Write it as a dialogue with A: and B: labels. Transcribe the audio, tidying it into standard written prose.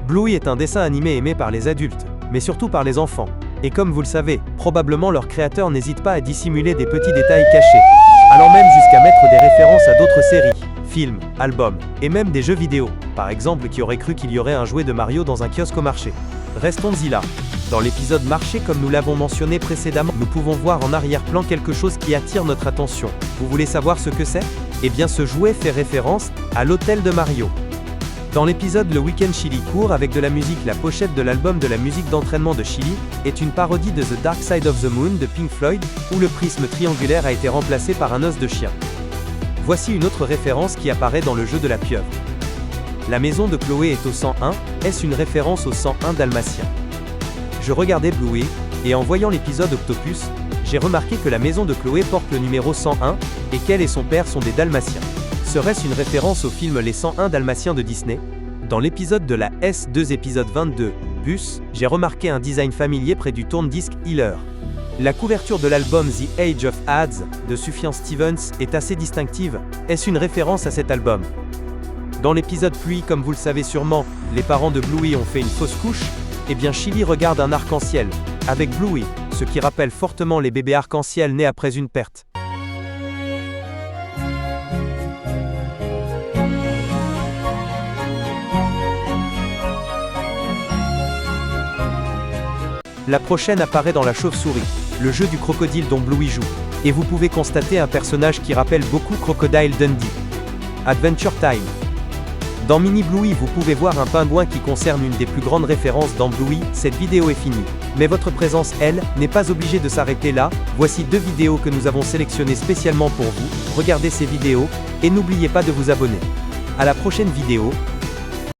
A: Bluey est un dessin animé aimé par les adultes, mais surtout par les enfants. Et comme vous le savez, probablement leur créateur n'hésite pas à dissimuler des petits détails cachés, allant même jusqu'à mettre des références à d'autres séries, films, albums, et même des jeux vidéo. Par exemple, qui aurait cru qu'il y aurait un jouet de Mario dans un kiosque au marché. Restons-y là. Dans l'épisode marché, comme nous l'avons mentionné précédemment, nous pouvons voir en arrière-plan quelque chose qui attire notre attention. Vous voulez savoir ce que c'est? Eh bien, ce jouet fait référence à l'hôtel de Mario. Dans l'épisode Le Week-end Chili court avec de la musique, la pochette de l'album de la musique d'entraînement de Chili est une parodie de The Dark Side of the Moon de Pink Floyd, où le prisme triangulaire a été remplacé par un os de chien. Voici une autre référence qui apparaît dans le jeu de la pieuvre. La maison de Chloé est au 101, est-ce une référence au 101 dalmatien? Je regardais Bluey, et en voyant l'épisode Octopus, j'ai remarqué que la maison de Chloé porte le numéro 101, et qu'elle et son père sont des dalmatiens. Serait-ce une référence au film Les 101 dalmatiens de Disney? Dans l'épisode de la S2 épisode 22, Bus, j'ai remarqué un design familier près du tourne-disque Healer. La couverture de l'album The Age of Ads, de Sufjan Stevens, est assez distinctive, est-ce une référence à cet album? Dans l'épisode Pluie, comme vous le savez sûrement, les parents de Bluey ont fait une fausse couche, et bien Chili regarde un arc-en-ciel, avec Bluey, ce qui rappelle fortement les bébés arc-en-ciel nés après une perte. La prochaine apparaît dans La Chauve-souris, le jeu du crocodile dont Bluey joue, et vous pouvez constater un personnage qui rappelle beaucoup Crocodile Dundee. Adventure Time. Dans Mini Bluey, vous pouvez voir un pingouin qui concerne une des plus grandes références dans Bluey. Cette vidéo est finie. Mais votre présence, elle, n'est pas obligée de s'arrêter là. Voici 2 vidéos que nous avons sélectionnées spécialement pour vous. Regardez ces vidéos, et n'oubliez pas de vous abonner. À la prochaine vidéo.